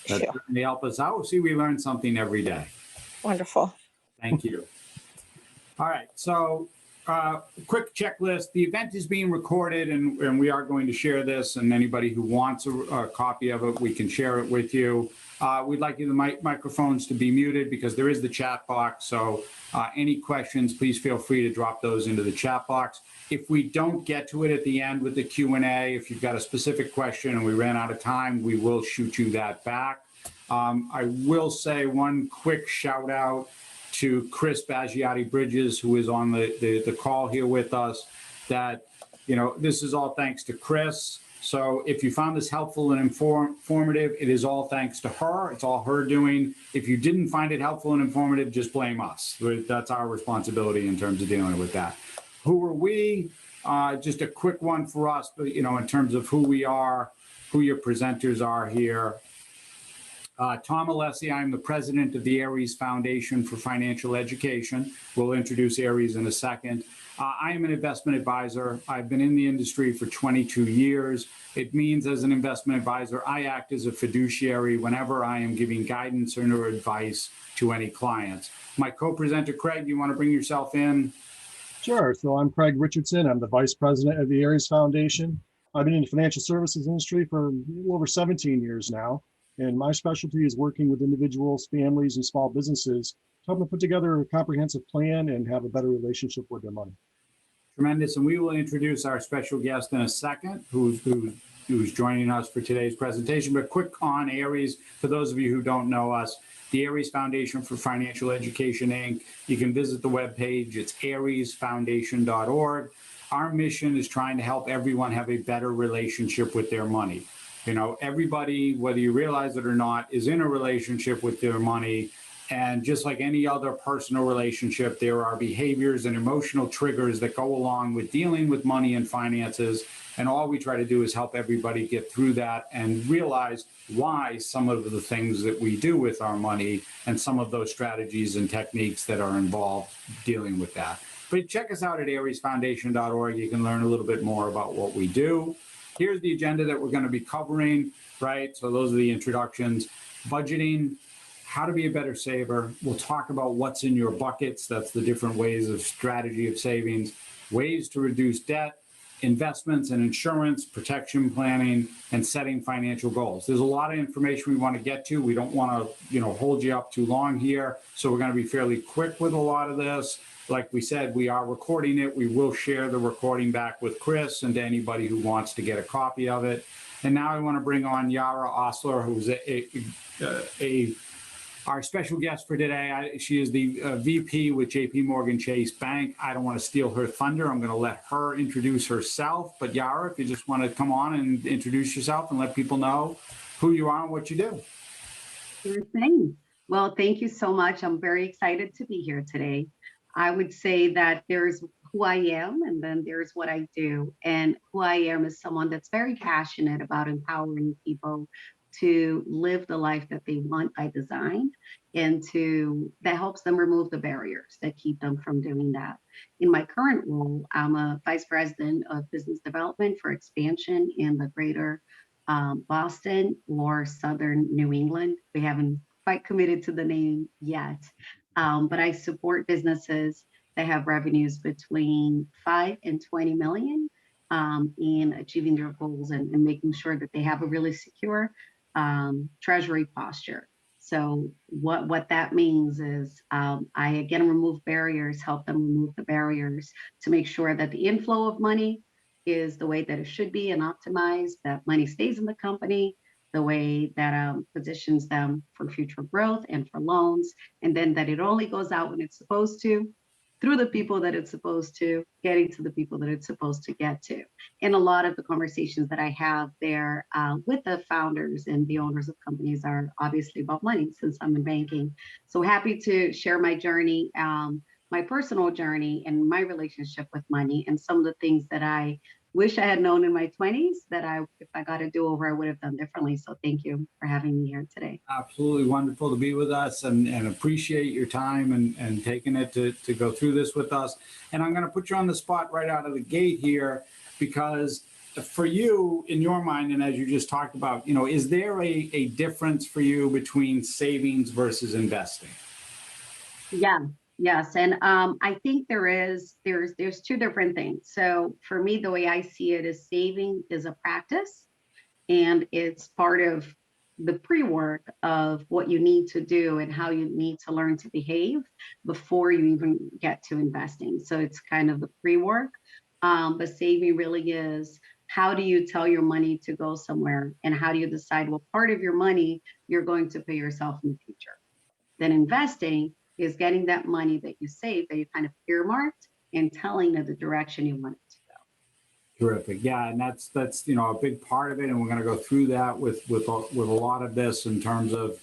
That certainly help us out. See, we learn something every day. Wonderful. Thank you. All right, so quick checklist. The event is being recorded, and we are going to share this, and anybody who wants a copy of it, we can share it with you. We'd like the microphones to be muted because there is the chat box, so any questions, please feel free to drop those into the chat box. If we don't get to it at the end with the Q&A, if you've got a specific question and we ran out of time, we will shoot you that back. I will say one quick shout out to Chris Baggiati-Bridges, who is on the call here with us, that, you know, this is all thanks to Chris. So if you found this helpful and informative, it is all thanks to her. It's all her doing. If you didn't find it helpful and informative, just blame us. That's our responsibility in terms of dealing with that. Who are we? Just a quick one for us, but, you know, in terms of who we are, who your presenters are here. Tom Alessi, I'm the president of the Aries Foundation for Financial Education. We'll introduce Aries in a second. I am an investment advisor. I've been in the industry for 22 years. It means as an investment advisor, I act as a fiduciary whenever I am giving guidance or advice to any clients. My co-presenter, Craig, you want to bring yourself in? Sure. So I'm Craig Richardson. I'm the vice president of the Aries Foundation. I've been in the financial services industry for a little over 17 years now. And my specialty is working with individuals, families, and small businesses to help them put together a comprehensive plan and have a better relationship with their money. Tremendous. And we will introduce our special guest in a second, who's joining us for today's presentation. But quick on Aries, for those of you who don't know us, the Aries Foundation for Financial Education, Inc. You can visit the webpage. It's ariesfoundation.org. Our mission is trying to help everyone have a better relationship with their money. You know, everybody, whether you realize it or not, is in a relationship with their money. And just like any other personal relationship, there are behaviors and emotional triggers that go along with dealing with money and finances. And all we try to do is help everybody get through that and realize why some of the things that we do with our money and some of those strategies and techniques that are involved dealing with that. But check us out at ariesfoundation.org. You can learn a little bit more about what we do. Here's the agenda that we're going to be covering, right? So those are the introductions. Budgeting, how to be a better saver. We'll talk about what's in your buckets. That's the different ways of strategy of savings, ways to reduce debt, investments and insurance, protection planning, and setting financial goals. There's a lot of information we want to get to. We don't want to, hold you up too long here. So we're going to be fairly quick with a lot of this. Like we said, we are recording it. We will share the recording back with Chris and to anybody who wants to get a copy of it. And now I want to bring on Yara Osler, who's our special guest for today. She is the VP with JPMorgan Chase Bank. I don't want to steal her thunder. I'm going to let her introduce herself. But Yara, if you just want to come on and introduce yourself and let people know who you are and what you do. Sure thing. Well, thank you so much. I'm very excited to be here today. I would say that there's who I am and then there's what I do. And who I am is someone that's very passionate about empowering people to live the life that they want by design, and that helps them remove the barriers that keep them from doing that. In my current role, I'm a vice president of business development for expansion in the greater Boston or Southern New England. We haven't quite committed to the name yet, but I support businesses that have revenues between 5 and 20 million in achieving their goals and making sure that they have a really secure treasury posture. So what that means is I again remove barriers, help them remove the barriers to make sure that the inflow of money is the way that it should be and optimized, that money stays in the company, the way that positions them for future growth and for loans, and then that it only goes out when it's supposed to, through the people that it's supposed to, getting to the people that it's supposed to get to. And a lot of the conversations that I have there with the founders and the owners of companies are obviously about money, since I'm in banking. So happy to share my journey, my personal journey and my relationship with money, and some of the things that I wish I had known in my 20s that if I got to do over, I would have done differently. So thank you for having me here today. Absolutely wonderful to be with us, and appreciate your time and taking it to go through this with us. And I'm going to put you on the spot right out of the gate here, because for you, in your mind, and as you just talked about, is there a difference for you between savings versus investing? Yeah, yes. And I think there's two different things. So for me, the way I see it is saving is a practice, and it's part of the pre-work of what you need to do and how you need to learn to behave before you even get to investing. So it's kind of the pre-work. But saving really is, how do you tell your money to go somewhere, and how do you decide what part of your money you're going to pay yourself in the future? Then investing is getting that money that you save, that you kind of earmarked, and telling it the direction you want it to go. Terrific. Yeah, and that's a big part of it, and we're going to go through that with a lot of this in terms of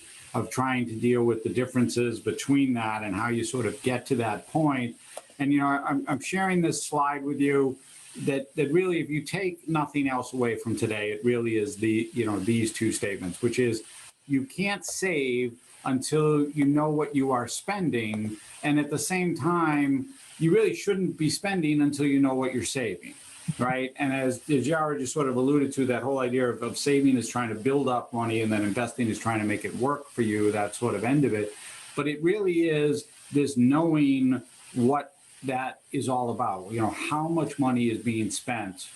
trying to deal with the differences between that and how you sort of get to that point. And I'm sharing this slide with you that really, if you take nothing else away from today, it really is these two statements, which is, you can't save until you know what you are spending, and at the same time, you really shouldn't be spending until you know what you're saving, right? And as Yara just sort of alluded to, that whole idea of saving is trying to build up money, and then investing is trying to make it work for you, that sort of end of it. But it really is this knowing what that is all about, how much money is being spent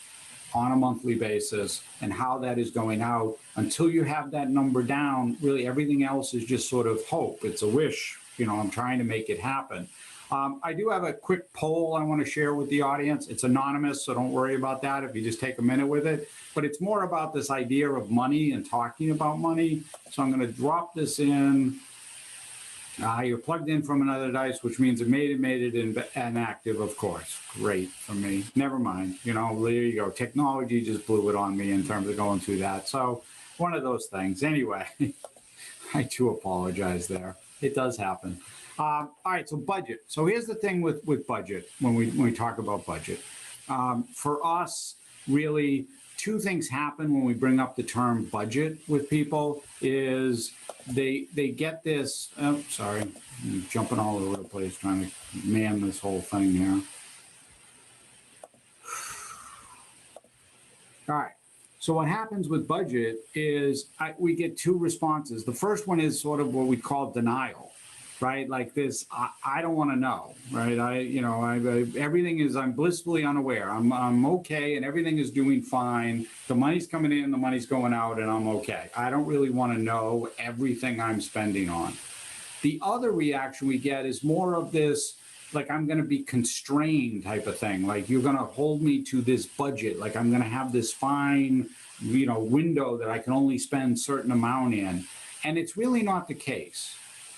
on a monthly basis and how that is going out. Until you have that number down, really everything else is just sort of hope. It's a wish, I'm trying to make it happen. I do have a quick poll I want to share with the audience. It's anonymous, so don't worry about that if you just take a minute with it. But it's more about this idea of money and talking about money. So I'm going to drop this in. You're plugged in from another device, which means it made it inactive, of course. Great for me. Never mind. There you go. Technology just blew it on me in terms of going through that. So one of those things. Anyway, I do apologize there. It does happen. All right, so budget. So here's the thing with budget when we talk about budget. For us, really, two things happen when we bring up the term budget with people. Is they get this, sorry, I'm jumping all over the place trying to man this whole thing here. All right, so what happens with budget is we get two responses. The first one is sort of what we call denial, right? Like this, I don't want to know, right? Everything is, I'm blissfully unaware. I'm okay, and everything is doing fine. The money's coming in, the money's going out, and I'm okay. I don't really want to know everything I'm spending on. The other reaction we get is more of this, like, I'm going to be constrained type of thing. Like, you're going to hold me to this budget. Like, I'm going to have this fine, window that I can only spend certain amount in. And it's really not the case.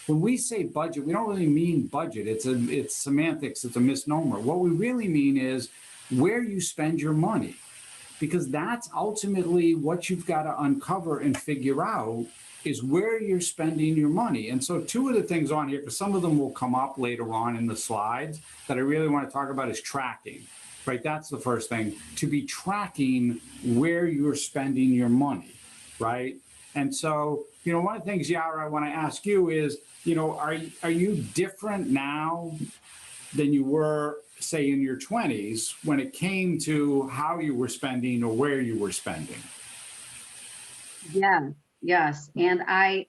When we say budget, we don't really mean budget. It's semantics. It's a misnomer. What we really mean is where you spend your money, because that's ultimately what you've got to uncover and figure out, is where you're spending your money. And so two of the things on here, because some of them will come up later on in the slides, that I really want to talk about is tracking, right? That's the first thing, to be tracking where you're spending your money, right? And so, one of the things, Yara, I want to ask you is, are you different now than you were, say, in your 20s when it came to how you were spending or where you were spending? Yeah, yes. And I,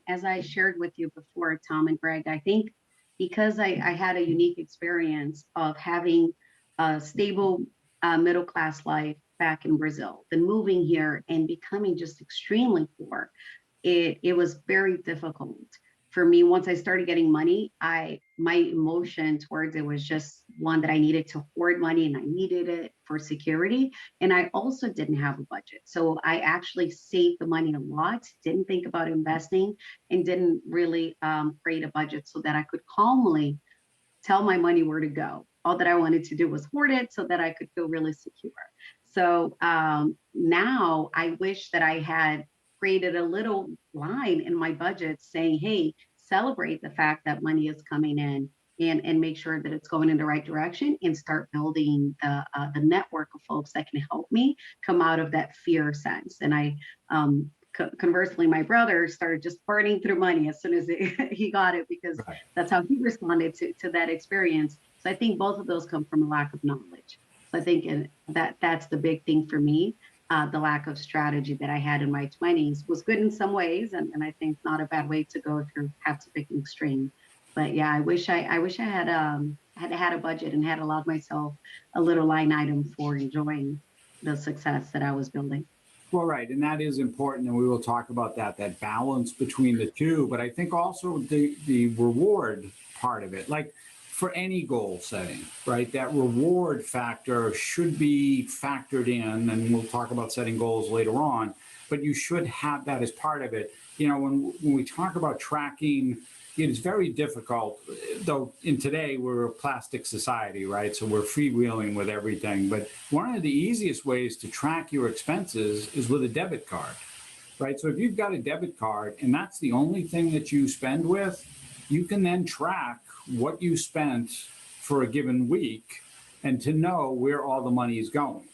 as I shared with you before, Tom and Greg, I think because I had a unique experience of having a stable middle-class life back in Brazil, then moving here and becoming just extremely poor, it was very difficult for me. Once I started getting money, my emotion towards it was just one that I needed to hoard money, and I needed it for security. And I also didn't have a budget. So I actually saved the money a lot, didn't think about investing, and didn't really create a budget so that I could calmly tell my money where to go. All that I wanted to do was hoard it so that I could feel really secure. So now I wish that I had created a little line in my budget saying, hey, celebrate the fact that money is coming in, and make sure that it's going in the right direction, and start building the network of folks that can help me come out of that fear sense. And I, conversely, my brother started just burning through money as soon as he got it, because that's how he responded to that experience. So I think both of those come from a lack of knowledge. So I think that's the big thing for me. The lack of strategy that I had in my 20s was good in some ways, and I think not a bad way to go if you have to pick an extreme. But yeah, I wish I had a budget and had allowed myself a little line item for enjoying the success that I was building. Well, right, and that is important, and we will talk about that balance between the two. But I think also the reward part of it, like for any goal setting, right? That reward factor should be factored in, and we'll talk about setting goals later on. But you should have that as part of it. You know, when we talk about tracking, it is very difficult, though in today we're a plastic society, right? So we're freewheeling with everything. But one of the easiest ways to track your expenses is with a debit card, right? So if you've got a debit card and that's the only thing that you spend with, you can then track what you spent for a given week and to know where all the money is going.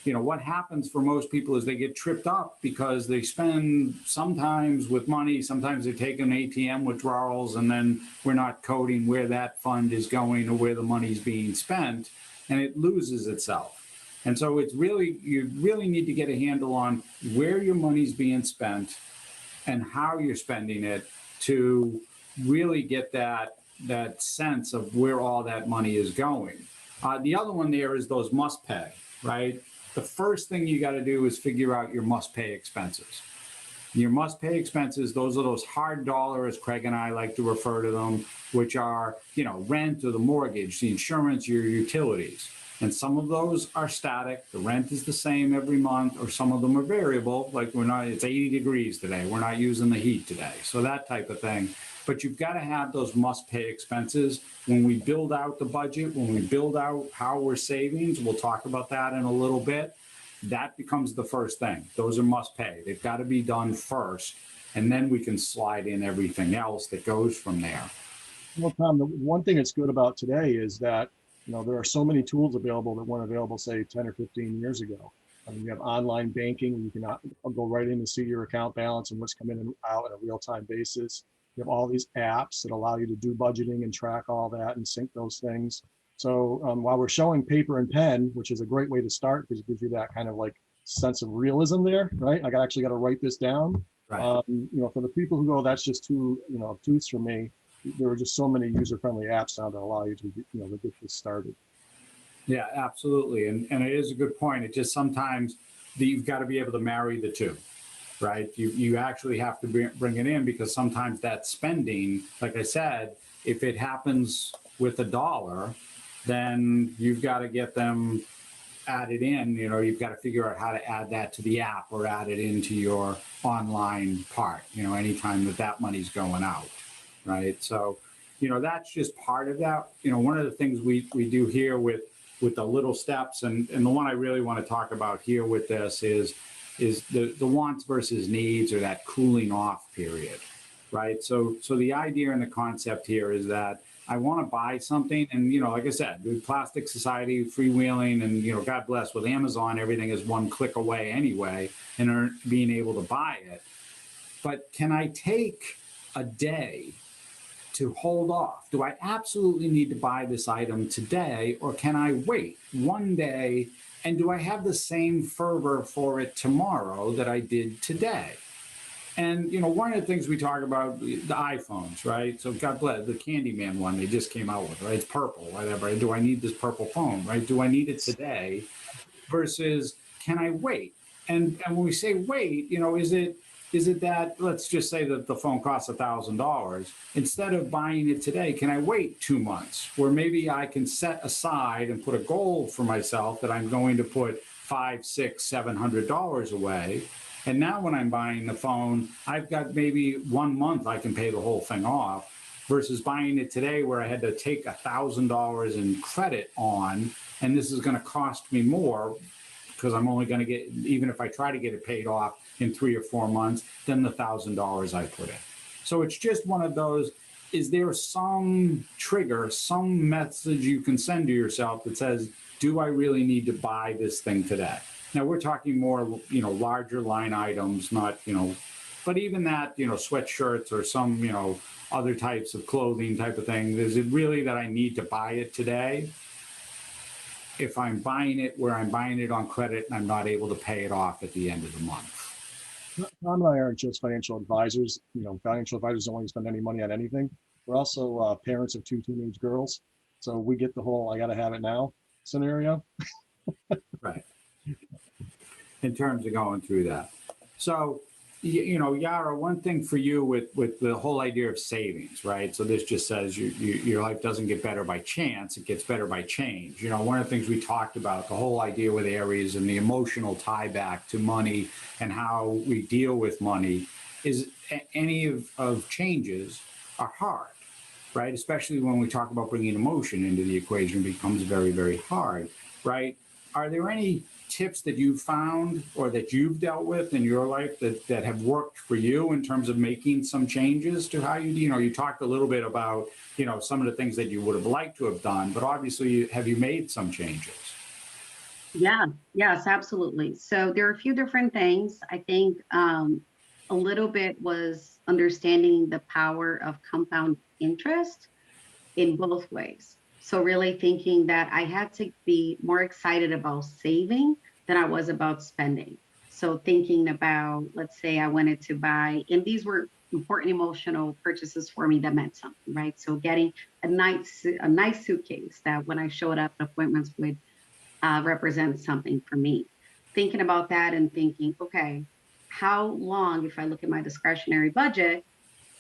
You know, what happens for most people is they get tripped up because they spend sometimes with money, sometimes they take an ATM withdrawals, and then we're not coding where that fund is going or where the money is being spent, and it loses itself. And so it's really, you really need to get a handle on where your money's being spent and how you're spending it to really get that sense of where all that money is going. The other one there is those must pay, right? The first thing you got to do is figure out your must pay expenses. Your must pay expenses, those are those hard dollar, as Craig and I like to refer to them, which are, you know, rent or the mortgage, the insurance, your utilities. And some of those are static. The rent is the same every month, or some of them are variable. Like it's 80 degrees today. We're not using the heat today. So that type of thing. But you've got to have those must-pay expenses. When we build out the budget, when we build out how we're savings, we'll talk about that in a little bit. That becomes the first thing. Those are must-pay. They've got to be done first, and then we can slide in everything else that goes from there. Well, Tom, the one thing that's good about today is that, you know, there are so many tools available that weren't available, say, 10 or 15 years ago. I mean, you have online banking, you can go right in and see your account balance and what's coming in and out on a real-time basis. You have all these apps that allow you to do budgeting and track all that and sync those things. So while we're showing paper and pen, which is a great way to start because it gives you that kind of like sense of realism there, right? I actually got to write this down. Right. You know, for the people who go, that's just too, you know, obtuse for me. There are just so many user-friendly apps now that allow you to, you know, to get this started. Yeah, absolutely. And it is a good point. It just sometimes you've got to be able to marry the two. Right? You actually have to bring it in because sometimes that spending, like I said, if it happens with $1, then you've got to get them added in. You know, you've got to figure out how to add that to the app or add it into your online part, you know, anytime that money's going out. Right. So, you know, that's just part of that. You know, one of the things we do here with the little steps and the one I really want to talk about here with this is the wants versus needs, or that cooling off period, right? So the idea and the concept here is that I want to buy something, and, you know, like I said, the plastic society, freewheeling, and, you know, God bless, with Amazon, everything is one click away anyway, and being able to buy it. But can I take a day to hold off? Do I absolutely need to buy this item today, or can I wait one day? And do I have the same fervor for it tomorrow that I did today? And, you know, one of the things we talk about, the iPhones, right? So God bless, the Candyman one they just came out with, right? It's purple, whatever. Do I need this purple phone, right? Do I need it today versus can I wait? And when we say wait, you know, is it that, let's just say that the phone costs $1,000. Instead of buying it today, can I wait 2 months? Where maybe I can set aside and put a goal for myself that I'm going to put $500, $600, $700 away. And now when I'm buying the phone, I've got maybe 1 month I can pay the whole thing off versus buying it today where I had to take $1,000 in credit on, and this is going to cost me more because I'm only going to get, even if I try to get it paid off in 3 or 4 months, than the $1,000 I put in. So it's just one of those, is there some trigger, some message you can send to yourself that says, do I really need to buy this thing today? Now we're talking more, you know, larger line items, not, you know, but even that, you know, sweatshirts or some, you know, other types of clothing type of thing. Is it really that I need to buy it today? if I'm buying it where I'm buying it on credit and I'm not able to pay it off at the end of the month? Tom and I aren't just financial advisors. Financial advisors don't want to spend any money on anything. We're also parents of two teenage girls. So we get the whole I got to have it now scenario. Right. In terms of going through that. So, Yara, one thing for you with the whole idea of savings, right? So this just says your life doesn't get better by chance, it gets better by change. One of the things we talked about, the whole idea with Aries and the emotional tie back to money and how we deal with money is any of changes are hard, right? Especially when we talk about bringing emotion into the equation, it becomes very, very hard, right? Are there any tips that you've found or that you've dealt with in your life that have worked for you in terms of making some changes to how you talked a little bit about, some of the things that you would have liked to have done, but obviously have you made some changes? Yeah, yes, absolutely. So there are a few different things. I think a little bit was understanding the power of compound interest in both ways. So really thinking that I had to be more excited about saving than I was about spending. So thinking about, let's say I wanted to buy, and these were important emotional purchases for me that meant something, right? So getting a nice suitcase that when I showed up at appointments would represent something for me. Thinking about that and thinking, okay, how long, if I look at my discretionary budget,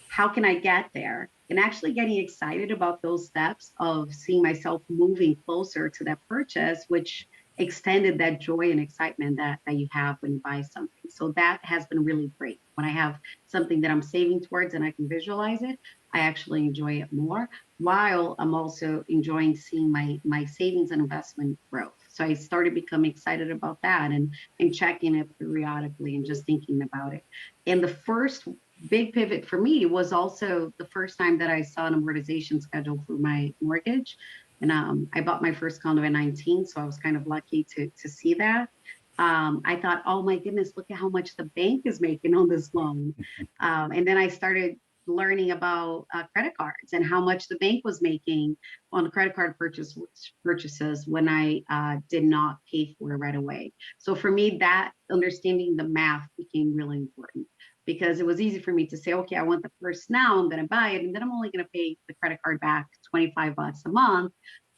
how can I get there? And actually getting excited about those steps of seeing myself moving closer to that purchase, which extended that joy and excitement that you have when you buy something. So that has been really great. When I have something that I'm saving towards and I can visualize it, I actually enjoy it more, while I'm also enjoying seeing my savings and investment growth. So I started becoming excited about that and checking it periodically and just thinking about it. And the first big pivot for me was also the first time that I saw an amortization schedule for my mortgage. And I bought my first condo at 19, so I was kind of lucky to see that. I thought, oh my goodness, look at how much the bank is making on this loan. And then I started learning about credit cards and how much the bank was making on credit card purchases when I did not pay for it right away. So for me, that understanding the math became really important, because it was easy for me to say, okay, I want the purse now, I'm going to buy it, and then I'm only going to pay the credit card back $25 a month,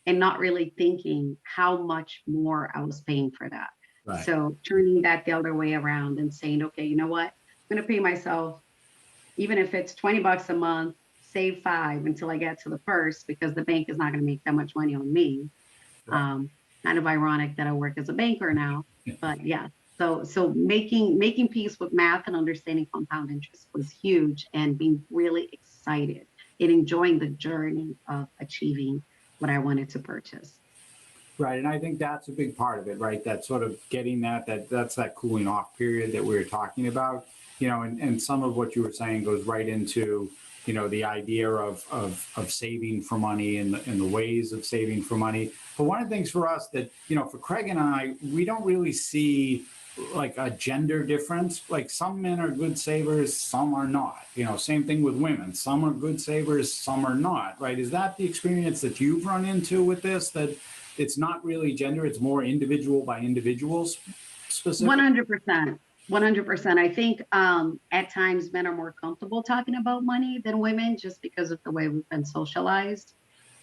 and not really thinking how much more I was paying for that. Right. So turning that the other way around and saying, okay, you know what? I'm going to pay myself, even if it's $20 a month, save $5 until I get to the purse, because the bank is not going to make that much money on me. Right. Kind of ironic that I work as a banker now, but yeah. So making peace with math and understanding compound interest was huge, and being really excited and enjoying the journey of achieving what I wanted to purchase. Right, and I think that's a big part of it, right? That sort of getting that's that cooling off period that we were talking about, and some of what you were saying goes right into, the idea of saving for money and the ways of saving for money. But one of the things for us that, for Craig and I, we don't really see like a gender difference. Like some men are good savers, some are not. Same thing with women. Some are good savers, some are not, right? Is that the experience that you've run into with this, that it's not really gender, it's more individual by individuals specific? 100%. 100%. I think at times men are more comfortable talking about money than women, just because of the way we've been socialized.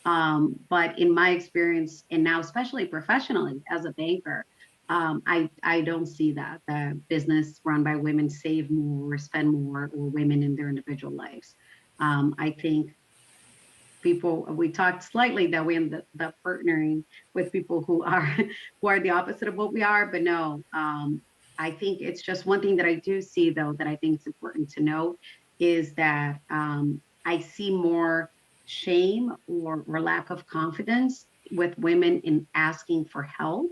But in my experience, and now especially professionally as a banker, I don't see that the business run by women save more or spend more, or women in their individual lives. I think we talked slightly that we end up partnering with people who are who are the opposite of what we are, but no. I think it's just one thing that I do see, though, that I think it's important to note, is that I see more shame or lack of confidence with women in asking for help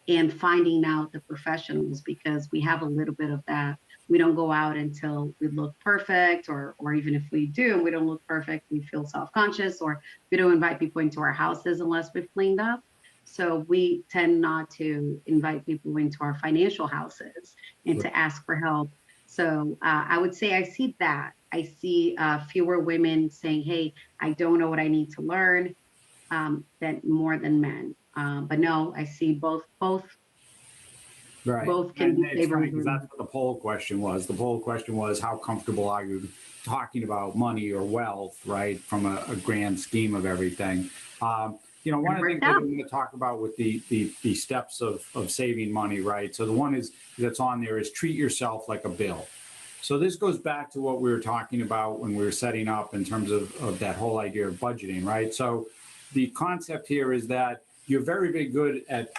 and finding out the professionals, because we have a little bit of that. We don't go out until we look perfect, or even if we do and we don't look perfect, we feel self-conscious, or we don't invite people into our houses unless we've cleaned up. So we tend not to invite people into our financial houses and to ask for help. So I would say I see that. I see fewer women saying, hey, I don't know what I need to learn, than more than men. But no, I see both Right. can And be it's funny because favorable. that's what the poll question was. The poll question was, how comfortable are you talking about money or wealth, right, from a grand scheme of everything? One of the things Worked I out. do want to talk about with the steps of saving money, right? So the one is that's on there is treat yourself like a bill. So this goes back to what we were talking about when we were setting up in terms of that whole idea of budgeting, right? So the concept here is that you're very good at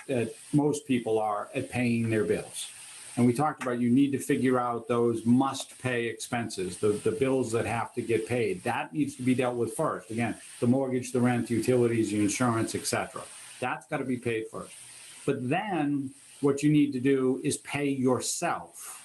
most people are at paying their bills. And we talked about you need to figure out those must pay expenses, the bills that have to get paid. That needs to be dealt with first. Again, the mortgage, the rent, the utilities, the insurance, etc. That's got to be paid first. But then what you need to do is pay yourself.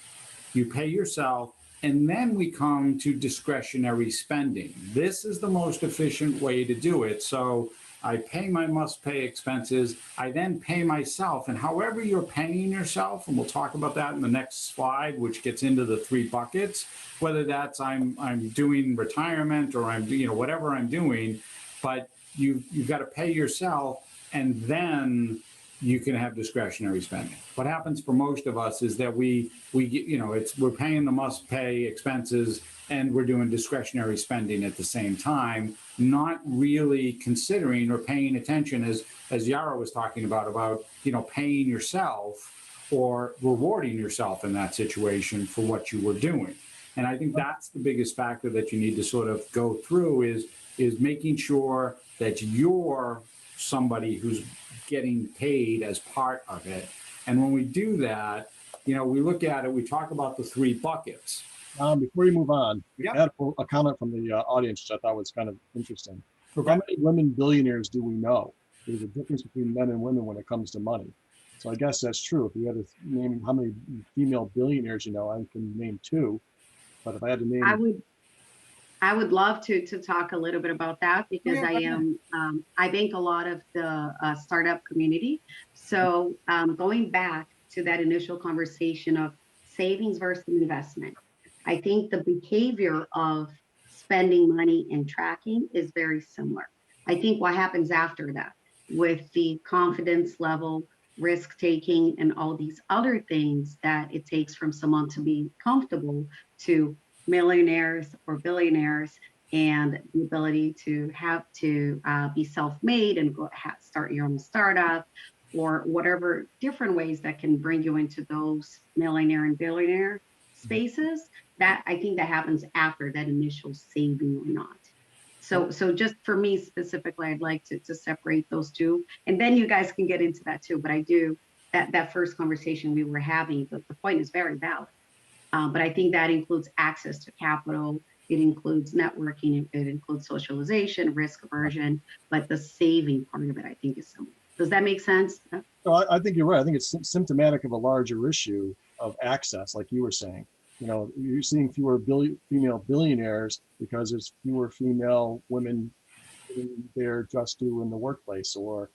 You pay yourself, and then we come to discretionary spending. This is the most efficient way to do it. So I pay my must pay expenses. I then pay myself. And however you're paying yourself, and we'll talk about that in the next slide, which gets into the 3 buckets, whether that's I'm doing retirement or I'm doing, whatever I'm doing, but you've got to pay yourself, and then you can have discretionary spending. What happens for most of us is that we get, we're paying the must pay expenses and we're doing discretionary spending at the same time, not really considering or paying attention as Yara was talking about, paying yourself or rewarding yourself in that situation for what you were doing. And I think that's the biggest factor that you need to sort of go through is making sure that you're somebody who's getting paid as part of it. And when we do that, we look at it, we talk about the 3 buckets. Before you move on, Yep. I had a comment from the audience, which I thought was kind of interesting. Okay. How many women billionaires do we know? There's a difference between men and women when it comes to money. So I guess that's true. If you had to name how many female billionaires you know, I can name 2. But if I had to name, I would love to talk a little bit about that because Yeah. I bank a lot of the startup community. So going back to that initial conversation of savings versus investment, I think the behavior of spending money and tracking is very similar. I think what happens after that with the confidence level, risk taking, and all these other things that it takes from someone to be comfortable to millionaires or billionaires, and the ability to have to be self-made and start your own startup or whatever different ways that can bring you into those millionaire and billionaire spaces. That I think that happens after that initial saving or not. So just for me specifically, I'd like to separate those 2, and then you guys can get into that too. But I do that first conversation we were having, the point is very valid. But I think that includes access to capital. It includes networking. It includes socialization, risk aversion. But the saving part of it, I think, is similar. Does that make sense? so I think you're right. I think it's symptomatic of a larger issue of access, like you were saying. You're seeing fewer female billionaires because there's fewer female women there just due in the workplace, or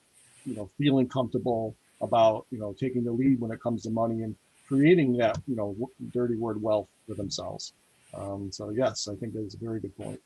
feeling comfortable about taking the lead when it comes to money and creating that dirty word wealth for themselves. So yes, I think that's a very good point.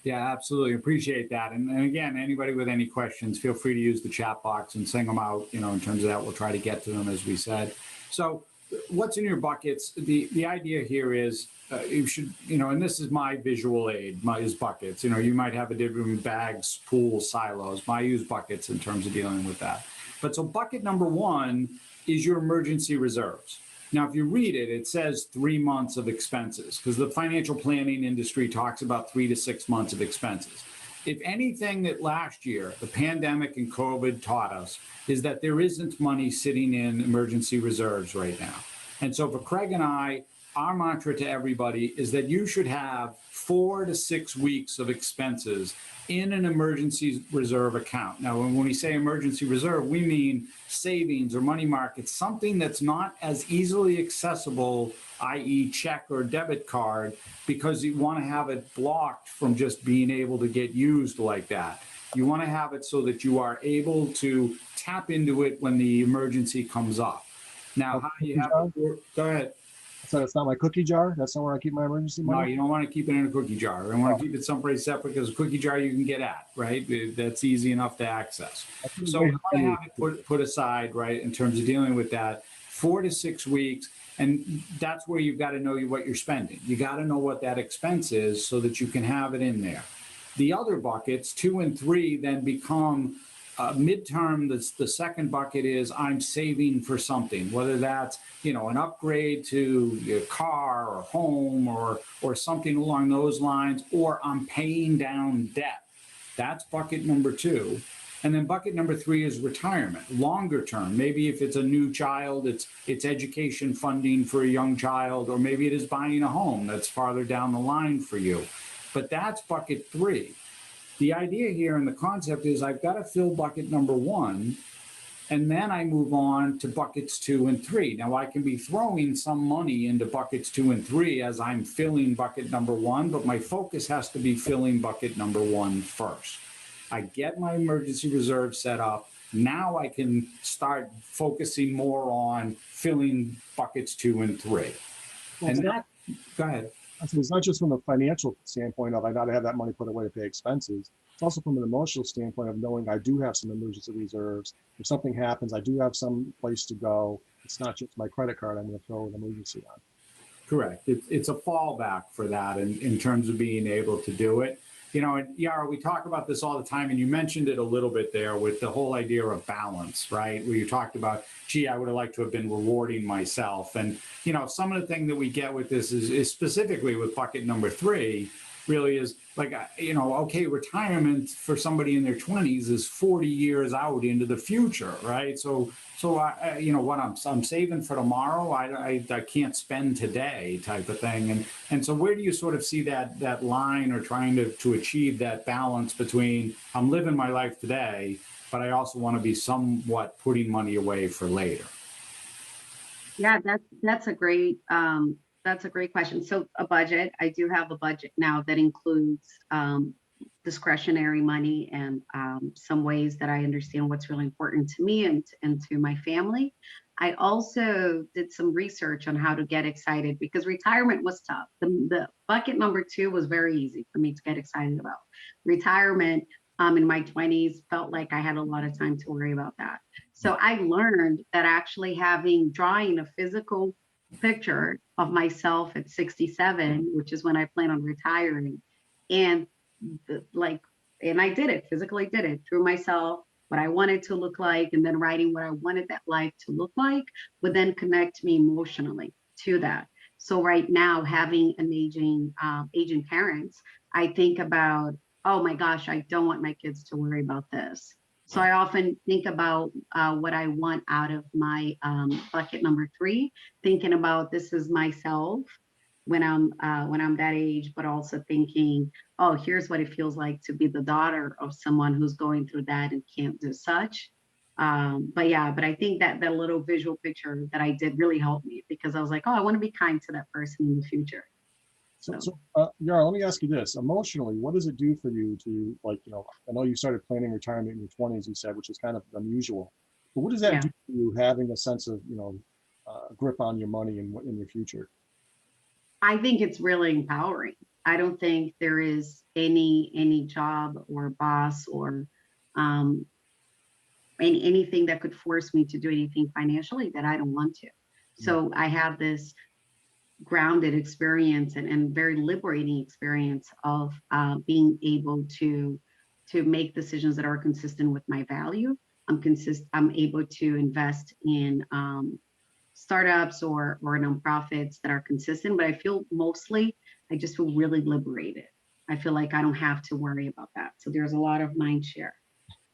Yeah, absolutely. Appreciate that. And again, anybody with any questions, feel free to use the chat box and sing them out. In terms of that, we'll try to get to them, as we said. So what's in your buckets? The idea here is you should, and this is my visual aid, is buckets. You might have a different bags, pools, silos. I use buckets in terms of dealing with that. But so bucket number 1 is your emergency reserves. Now, if you read it, it says 3 months of expenses, because the financial planning industry talks about 3 to 6 months of expenses. If anything that last year, the pandemic and COVID taught us, is that there isn't money sitting in emergency reserves right now. And so for Craig and I, our mantra to everybody is that you should have 4 to 6 weeks of expenses in an emergency reserve account. Now, when we say emergency reserve, we mean savings or money markets, something that's not as easily accessible, i.e. check or debit card, because you want to have it blocked from just being able to get used like that. You want to have it so that you are able to tap into it when the emergency comes up. Now, how do you have it? Go ahead. So that's not my cookie jar. That's not where I keep my emergency No, money. you don't want to keep it in a cookie jar. You want to keep it someplace separate because a cookie jar you can get at, right? That's easy enough to access. So we want to have it put aside, right, in terms of dealing with that, 4 to 6 weeks. And that's where you've got to know what you're spending. You got to know what that expense is so that you can have it in there. The other buckets, 2 and 3, then become midterm. The second bucket is I'm saving for something, whether that's an upgrade to your car or home or something along those lines, or I'm paying down debt. That's bucket number 2. And then bucket number 3 is retirement, longer term. Maybe if it's a new child, it's education funding for a young child, or maybe it is buying a home that's farther down the line for you. But that's bucket 3. The idea here and the concept is I've got to fill bucket number 1, and then I move on to buckets 2 and 3. Now I can be throwing some money into buckets 2 and 3 as I'm filling bucket number 1, but my focus has to be filling bucket number 1 first. I get my emergency reserve set up. Now I can start focusing more on filling buckets 2 and 3. Well, And that, go ahead. So it's not just from a financial standpoint of I got to have that money put away to pay expenses. It's also from an emotional standpoint of knowing I do have some emergency reserves. If something happens, I do have some place to go. It's not just my credit card I'm going to throw an emergency on. Correct. It's a fallback for that in terms of being able to do it. And Yara, we talk about this all the time, and you mentioned it a little bit there with the whole idea of balance, right? Where you talked about, gee, I would have liked to have been rewarding myself. And, some of the thing that we get with this is specifically with bucket number 3, really is like, okay, retirement for somebody in their 20s is 40 years out into the future, right? So I, what I'm saving for tomorrow, I can't spend today type of thing. And so where do you sort of see that line, or trying to achieve that balance between I'm living my life today, but I also want to be somewhat putting money away for later? Yeah, that's a great question. So a budget, I do have a budget now that includes discretionary money and some ways that I understand what's really important to me and to my family. I also did some research on how to get excited because retirement was tough. The bucket number 2 was very easy for me to get excited about. Retirement in my 20s felt like I had a lot of time to worry about that. So I learned that actually drawing a physical picture of myself at 67, which is when I plan on retiring, and I did it, physically did it, drew myself, what I wanted to look like, and then writing what I wanted that life to look like would then connect me emotionally to that. So right now, having an aging parents, I think about, oh my gosh, I don't want my kids to worry about this. So I often think about what I want out of my bucket number 3, thinking about this is myself when I'm that age, but also thinking, oh, here's what it feels like to be the daughter of someone who's going through that and can't do such. But I think that little visual picture that I did really helped me because I was like, oh, I want to be kind to that person in the future. So Yara, let me ask you this. Emotionally, what does it do for you to, I know you started planning retirement in your 20s, you said, which is kind of unusual. But what does that do for you, having a sense of, grip on your money in your future? I think it's really empowering. I don't think there is any job or boss or anything that could force me to do anything financially that I don't want to. So I have this grounded experience and very liberating experience of being able to make decisions that are consistent with my value. I'm able to invest in startups or nonprofits that are consistent, but I just feel really liberated. I feel like I don't have to worry about that. So there's a lot of mind share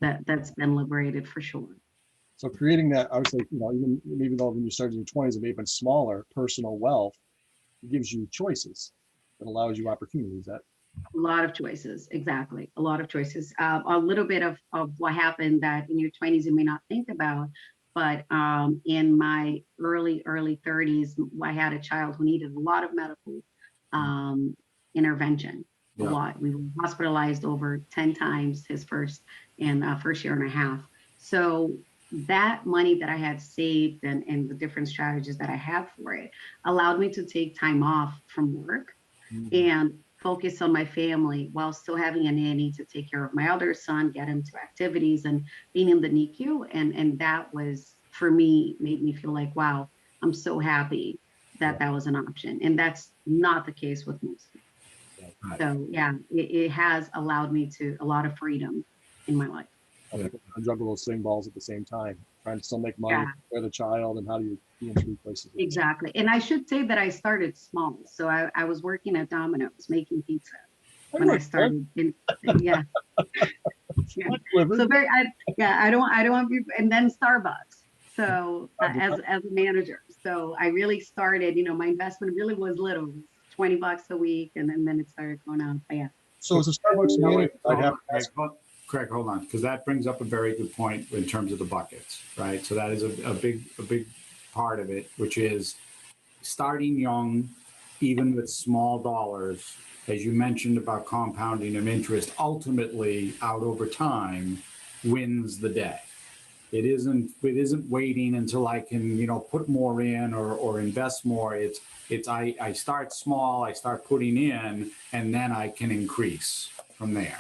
that's been liberated for sure. So creating that, I would say, even though when you started in your 20s, it may have been smaller personal wealth, it gives you choices that allows you opportunities. That a lot of choices, exactly. A lot of choices. A little bit of what happened that in your 20s you may not think about, but in my early 30s, I had a child who needed a lot of medical intervention. A lot. We were hospitalized over 10 times his first year and a half. So that money that I had saved and the different strategies that I have for it allowed me to take time off from work Mhm. and focus on my family while still having a nanny to take care of my other son, get him to activities and being in the NICU. And that was, for me, made me feel like, wow, I'm so happy Yeah, that that was an option. And that's not the case with most people. yeah. Right. So yeah, it has allowed me to a lot of freedom in my life. I Yeah. think I juggle those same balls at the same time, trying to still make money Yeah, with a child, and how do you be in three places at the same exactly. And I should say that I started small. So I was working at Domino's making pizza time? when I I work for started in, yeah. Yeah. I delivered. So very, yeah, I don't want people, and then Starbucks. So as a manager, so I really started, my investment really was little, it was $20 a week, and then it started going up. But yeah, So as a Starbucks No, manager, wait, I'd hold have on, to ask. Craig, hold on, because that brings up a very good point in terms of the buckets, right? So that is a big part of it, which is starting young, even with small dollars, as you mentioned about compounding of interest, ultimately out over time wins the day. It isn't waiting until I can, put more in or invest more. I start small, I start putting in, and then I can increase from there.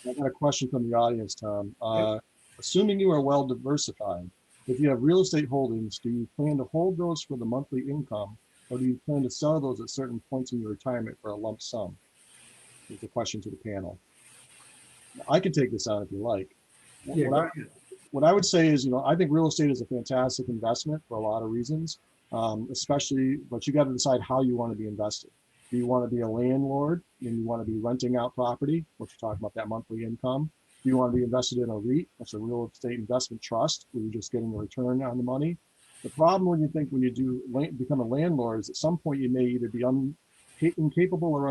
I got a question from the audience, Tom. Yep. Assuming you are well diversified, if you have real estate holdings, do you plan to hold those for the monthly income, or do you plan to sell those at certain points in your retirement for a lump sum? Is the question to the panel. I can take this on if you like. Yeah, What go I, ahead. what I would say is, I think real estate is a fantastic investment for a lot of reasons, especially, but you got to decide how you want to be invested. Do you want to be a landlord and you want to be renting out property, which we're talking about that monthly income? Do you want to be invested in a REIT, that's a real estate investment trust, where you're just getting a return on the money? The problem when you do become a landlord is at some point you may either be incapable or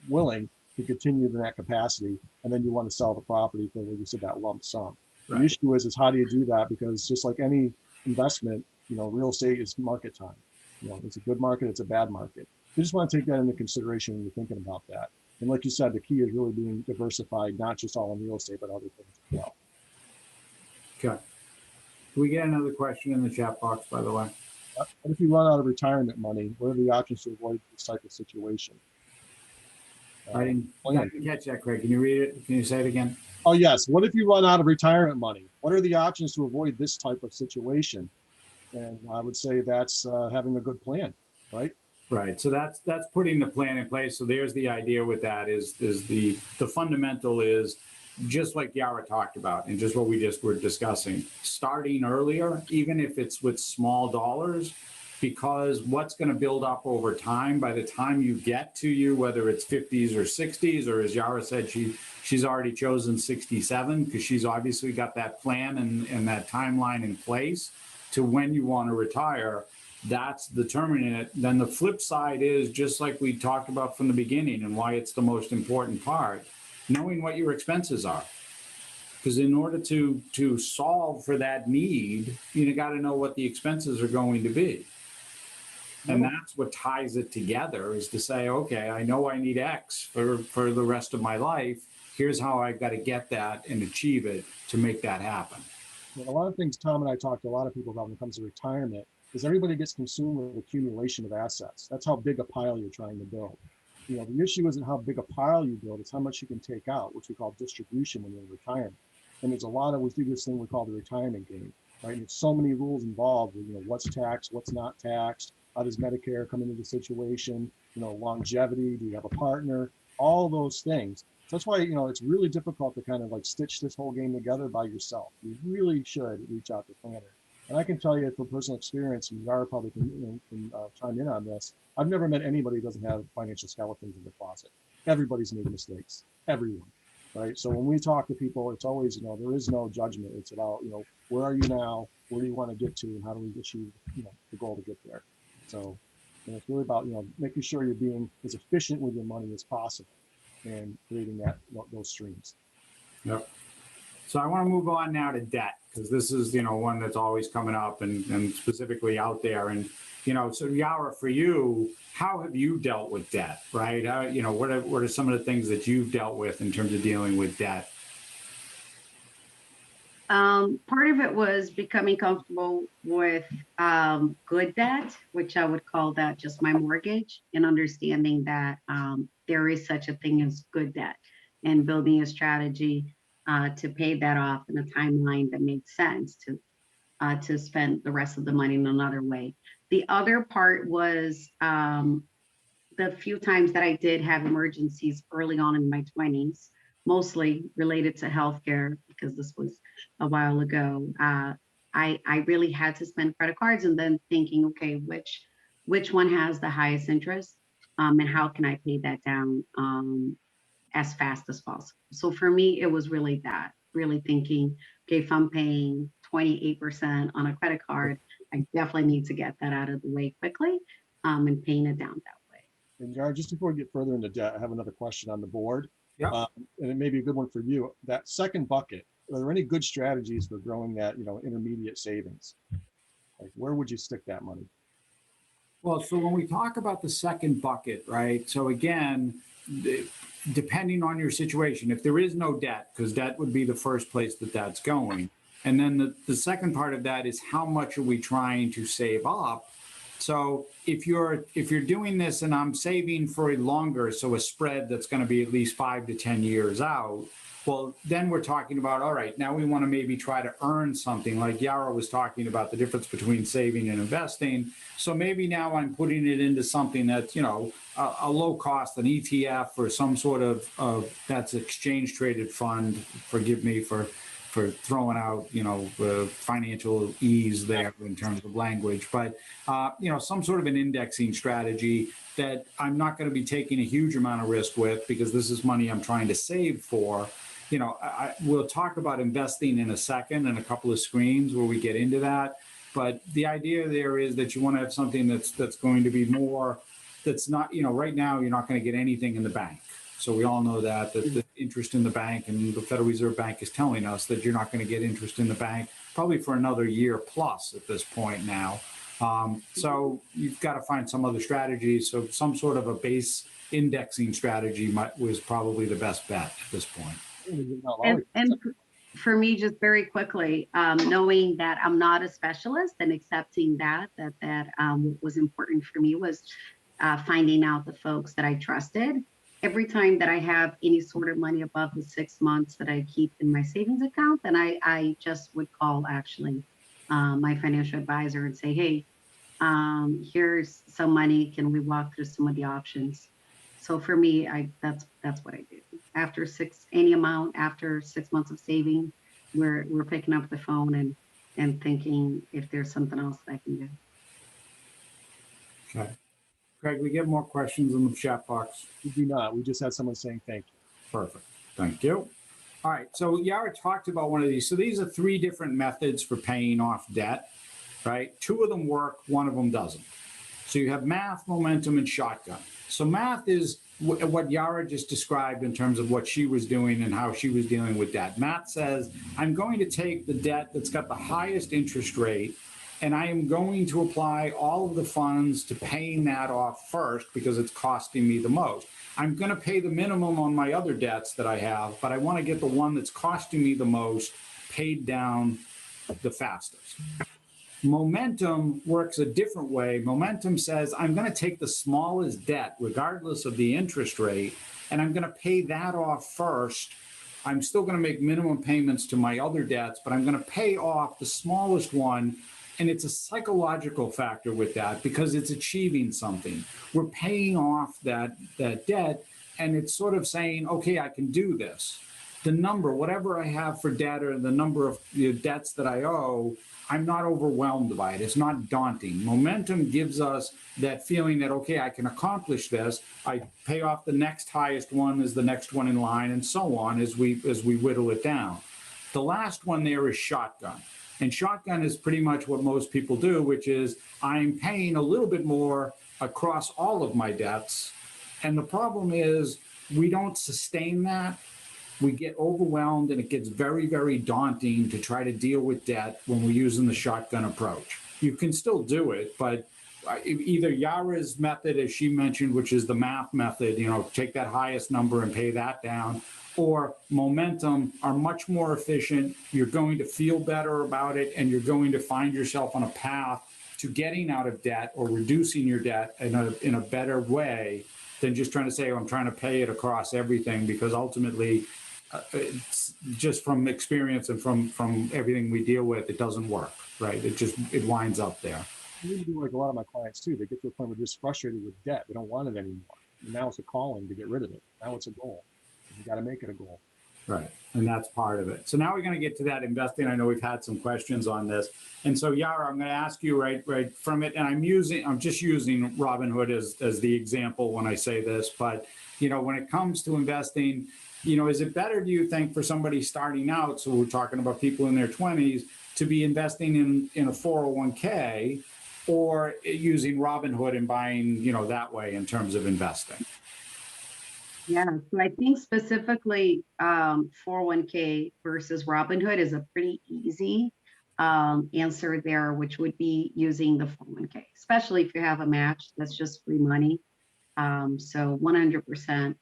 unwilling to continue in that capacity, and then you want to sell the property for, like you said, that lump sum. The Right. issue is how do you do that? Because just like any investment, real estate is market time. It's a good market, it's a bad market. You just want to take that into consideration when you're thinking about that. And like you said, the key is really being diversified, not just all in real estate, but other things as well. Okay. Can we get another question in the chat box, by the way? What if you run out of retirement money? What are the options to avoid this type of situation? I Uh, didn't, I Plan. didn't catch that, Craig. Can you read it? Can you say it again? Oh, yes. What if you run out of retirement money? What are the options to avoid this type of situation? And I would say that's having a good plan, right? Right. So that's putting the plan in place. So there's the idea with that is the fundamental is just like Yara talked about and just what we just were discussing, starting earlier, even if it's with small dollars, because what's going to build up over time by the time you get to you, whether it's 50s or 60s, or as Yara said, she's already chosen 67 because she's obviously got that plan and that timeline in place to when you want to retire. That's determining it. Then the flip side is just like we talked about from the beginning and why it's the most important part, knowing what your expenses are. Because in order to solve for that need, you got to know what the expenses are going to be. And that's what ties it together is to say, okay, I know I need X for the rest of my life. Here's how I've got to get that and achieve it to make that happen. A lot of things Tom and I talk to a lot of people about when it comes to retirement is everybody gets consumed with accumulation of assets. That's how big a pile you're trying to build. The issue isn't how big a pile you build, it's how much you can take out, which we call distribution when you're in retirement. And there's a lot of, we do this thing we call the retirement game, right? And there's so many rules involved with, what's taxed, what's not taxed, how does Medicare come into the situation, longevity, do you have a partner, all those things. So that's why, it's really difficult to kind of like stitch this whole game together by yourself. You really should reach out to a planner. And I can tell you from personal experience, and Yara probably can chime in on this, I've never met anybody who doesn't have financial skeletons in the closet. Everybody's made mistakes, everyone, right? So when we talk to people, it's always, there is no judgment. It's about, where are you now? Where do you want to get to? And how do we achieve, the goal to get there? So, it's really about, making sure you're being as efficient with your money as possible and creating those streams. Yep. So I want to move on now to debt because this is, one that's always coming up and specifically out there. And, so Yara, for you, how have you dealt with debt, right? What are some of the things that you've dealt with in terms of dealing with debt? Part of it was becoming comfortable with good debt, which I would call that just my mortgage, and understanding that there is such a thing as good debt, and building a strategy to pay that off in a timeline that makes sense to spend the rest of the money in another way. The other part was the few times that I did have emergencies early on in my 20s, mostly related to healthcare, because this was a while ago. I really had to spend credit cards, and then thinking, okay, which one has the highest interest, and how can I pay that down as fast as possible? So for me, it was really that, really thinking, okay, if I'm paying 28% on a credit card, I definitely need to get that out of the way quickly, and paying it down that way. And Yara, just before we get further into debt, I have another question on the board. Yeah. And it may be a good one for you. That second bucket, are there any good strategies for growing that, intermediate savings? Like, where would you stick that money? Well, so when we talk about the second bucket, right? So again, depending on your situation, if there is no debt, because debt would be the first place that that's going. And then the second part of that is how much are we trying to save up? So if you're doing this and I'm saving for a longer, so a spread that's going to be at least 5 to 10 years out, well, then we're talking about, all right, now we want to maybe try to earn something, like Yara was talking about the difference between saving and investing. So maybe now I'm putting it into something that's, a low cost, an ETF or some sort of that's exchange traded fund. Forgive me for throwing out, financial ease there in terms of language, but, some sort of an indexing strategy that I'm not going to be taking a huge amount of risk with, because this is money I'm trying to save for. We'll talk about investing in a second and a couple of screens where we get into that. But the idea there is that you want to have something that's going to be more, that's not, right now you're not going to get anything in the bank. So we all know that the interest in the bank, and the Federal Reserve Bank is telling us that you're not going to get interest in the bank probably for another year plus at this point now. So you've got to find some other strategies. So some sort of a base indexing strategy was probably the best bet at this point. And for me, just very quickly, knowing that I'm not a specialist and accepting that what was important for me was finding out the folks that I trusted. Every time that I have any sort of money above the 6 months that I keep in my savings account, then I just would call actually my financial advisor and say, hey, here's some money. Can we walk through some of the options? So for me, that's what I do. After any amount after 6 months of saving, we're picking up the phone and thinking if there's something else that I can do. Okay. Craig, we get more questions in the chat box. We do not. We just had someone saying thank you. Perfect. Thank you. All right. So Yara talked about one of these. So these are 3 different methods for paying off debt, right? 2 of them work, 1 of them doesn't. So you have math, momentum, and shotgun. So math is what Yara just described in terms of what she was doing and how she was dealing with debt. Math says, I'm going to take the debt that's got the highest interest rate, and I am going to apply all of the funds to paying that off first because it's costing me the most. I'm going to pay the minimum on my other debts that I have, but I want to get the one that's costing me the most paid down the fastest. Momentum works a different way. Momentum says, I'm going to take the smallest debt, regardless of the interest rate, and I'm going to pay that off first. I'm still going to make minimum payments to my other debts, but I'm going to pay off the smallest one. And it's a psychological factor with that because it's achieving something. We're paying off that debt, and it's sort of saying, okay, I can do this. The number, whatever I have for debt or the number of debts that I owe, I'm not overwhelmed by it. It's not daunting. Momentum gives us that feeling that, okay, I can accomplish this. I pay off the next highest one as the next one in line, and so on as we whittle it down. The last one there is shotgun. And shotgun is pretty much what most people do, which is I'm paying a little bit more across all of my debts. And the problem is we don't sustain that. We get overwhelmed, and it gets very, very daunting to try to deal with debt when we're using the shotgun approach. You can still do it, but either Yara's method, as she mentioned, which is the math method, take that highest number and pay that down, or momentum are much more efficient. You're going to feel better about it, and you're going to find yourself on a path to getting out of debt or reducing your debt in a better way than just trying to say, oh, I'm trying to pay it across everything, because ultimately, it's just from experience and from everything we deal with, it doesn't work, right? It winds up there. I really do like a lot of my clients too. They get to a point where they're just frustrated with debt. They don't want it anymore. And now it's a calling to get rid of it. Now it's a goal. You got to make it a goal. Right. And that's part of it. So now we're going to get to that investing. I know we've had some questions on this. And so Yara, I'm going to ask you right from it. And I'm just using Robinhood as the example when I say this, but when it comes to investing, is it better, do you think, for somebody starting out, so we're talking about people in their 20s, to be investing in a 401k or using Robinhood and buying, that way in terms of investing? Yeah, so I think specifically 401k versus Robinhood is a pretty easy answer there, which would be using the 401k, especially if you have a match that's just free money. So 100%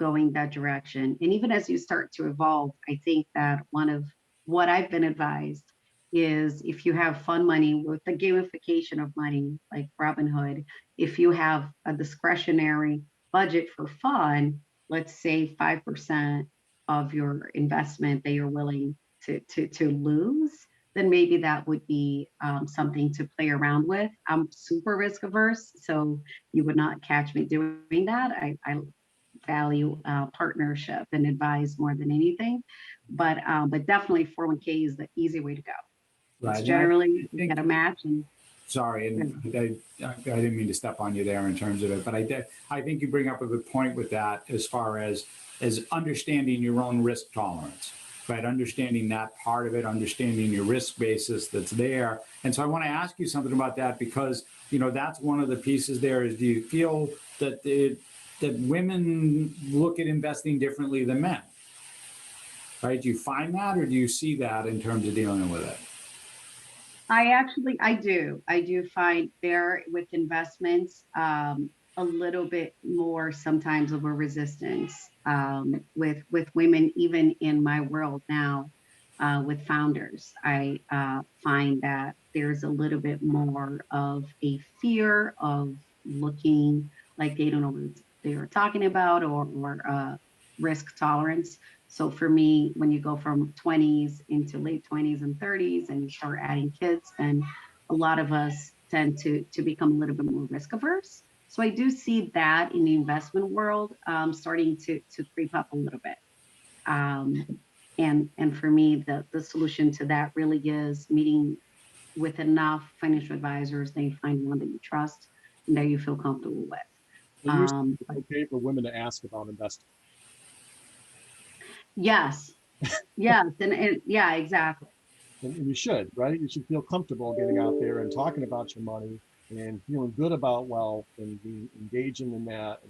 going that direction. And even as you start to evolve, I think that one of what I've been advised is, if you have fun money with the gamification of money like Robinhood, if you have a discretionary budget for fun, let's say 5% of your investment that you're willing to lose, then maybe that would be something to play around with. I'm super risk averse, so you would not catch me doing that. I value partnership and advise more than anything, but definitely 401k is the easy way to go. Right. It's generally you get a match and. Sorry, and I didn't mean to step on you there in terms of it, but I think you bring up a good point with that, as far as understanding your own risk tolerance, right? Understanding that part of it, understanding your risk basis that's there. And so I want to ask you something about that, because that's one of the pieces there. Is, do you feel that that women look at investing differently than men? Right? Do you find that, or do you see that in terms of dealing with it? I do find there with investments a little bit more sometimes of a resistance with women, even in my world now with founders. I find that there's a little bit more of a fear of looking like they don't know what they are talking about, or risk tolerance. So for me, when you go from 20s into late 20s and 30s and you start adding kids, then a lot of us tend to become a little bit more risk averse. So I do see that in the investment world starting to creep up a little bit. And for me, the solution to that really is meeting with enough financial advisors that you find one that you trust and that you feel comfortable with. It's okay for women to ask about investing. Yes. And yeah, exactly. And you should, right? You should feel comfortable getting out there and talking about your money and feeling good about wealth and being engaging in that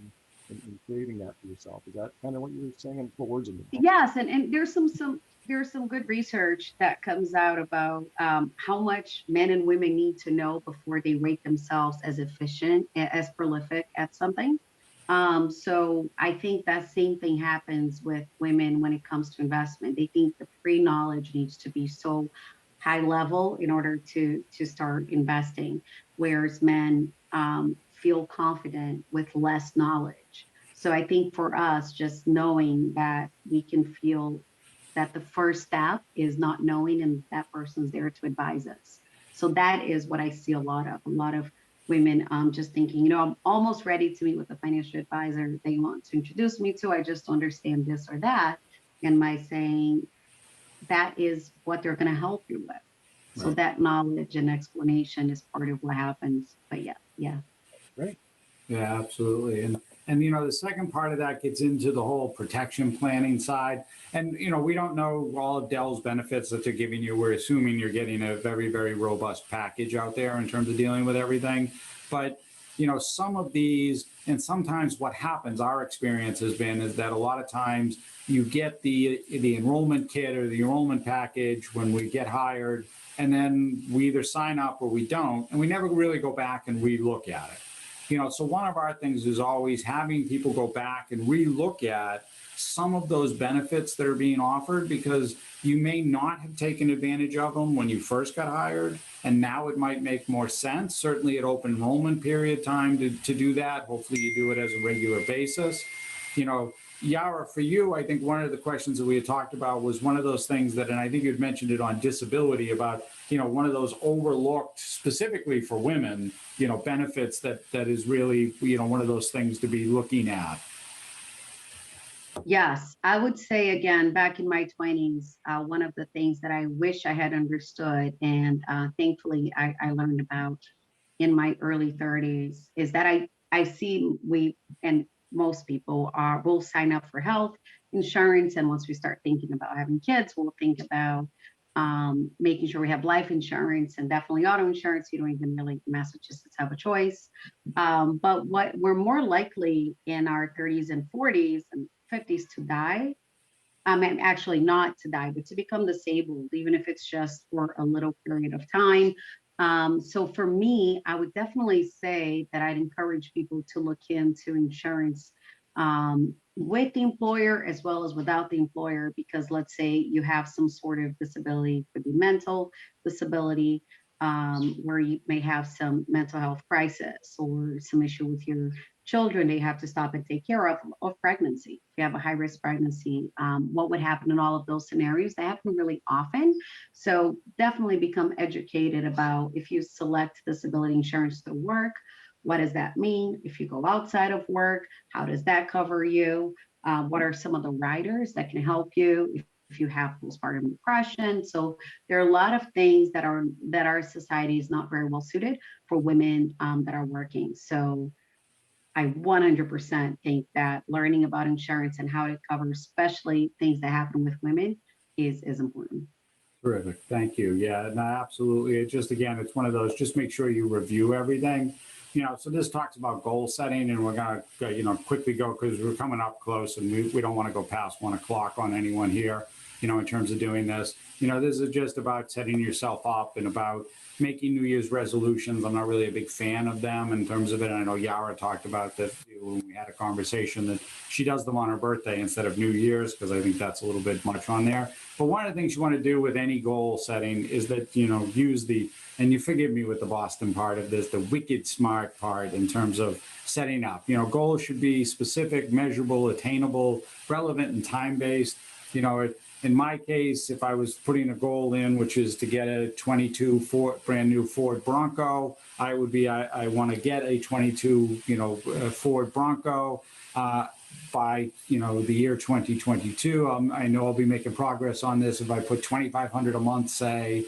and creating that for yourself. Is that kind of what you're saying? And put words in your mouth. Yes, and there's some good research that comes out about how much men and women need to know before they rate themselves as efficient, as prolific at something. So I think that same thing happens with women when it comes to investment. They think the pre-knowledge needs to be so high level in order to start investing, whereas men feel confident with less knowledge. So I think for us, just knowing that we can feel that the first step is not knowing, and that person's there to advise us. So that is what I see a lot of women just thinking, I'm almost ready to meet with a financial advisor they want to introduce me to. I just understand this or that. And my saying, that is what they're going to help you with. Right. So that knowledge and explanation is part of what happens. But yeah. Great. Yeah, absolutely. And the second part of that gets into the whole protection planning side. And we don't know all of DELL's benefits that they're giving you. We're assuming you're getting a very, very robust package out there in terms of dealing with everything. But some of these, and sometimes what happens, our experience has been, is that a lot of times you get the enrollment kit or the enrollment package when we get hired, and then we either sign up or we don't, and we never really go back and relook at it. So one of our things is always having people go back and relook at some of those benefits that are being offered, because you may not have taken advantage of them when you first got hired, and now it might make more sense, certainly at open enrollment period time to do that. Hopefully you do it as a regular basis. Yara, for you, I think one of the questions that we had talked about was one of those things that, and I think you'd mentioned it on disability, about, one of those overlooked specifically for women, benefits that is really, one of those things to be looking at. Yes, I would say again, back in my 20s, one of the things that I wish I had understood, and thankfully I learned about in my early 30s, is that I see and most people will sign up for health insurance. And once we start thinking about having kids, we'll think about making sure we have life insurance and definitely auto insurance. You don't even really, Massachusetts, have a choice. But what we're more likely in our 30s and 40s and 50s to die. And actually not to die, but to become disabled, even if it's just for a little period of time. So for me, I would definitely say that I'd encourage people to look into insurance with the employer as well as without the employer, because let's say you have some sort of disability, could be mental disability, where you may have some mental health crisis or some issue with your children they have to stop and take care of pregnancy. If you have a high-risk pregnancy, what would happen in all of those scenarios? They happen really often. So definitely become educated about, if you select disability insurance to work, what does that mean? If you go outside of work, how does that cover you? What are some of the riders that can help you if you have postpartum depression? So there are a lot of things that our society is not very well suited for women that are working. So I 100% think that learning about insurance and how it covers, especially things that happen with women, is important. Terrific. Thank you. Yeah, no, absolutely. It just, again, it's one of those, just make sure you review everything. So this talks about goal setting, and we're going to, quickly go, because we're coming up close and we don't want to go past 1 o'clock on anyone here, in terms of doing this. This is just about setting yourself up and about making New Year's resolutions. I'm not really a big fan of them in terms of it. I know Yara talked about that when we had a conversation, that she does them on her birthday instead of New Year's, because I think that's a little bit much on there. But one of the things you want to do with any goal setting is that, use and you forgive me with the Boston part of this, the wicked smart part in terms of setting up. Goals should be specific, measurable, attainable, relevant, and time-based. In my case, if I was putting a goal in, which is to get a 22 brand new Ford Bronco, I want to get a 22, Ford Bronco by, the year 2022. I know I'll be making progress on this if I put $2,500 a month, say,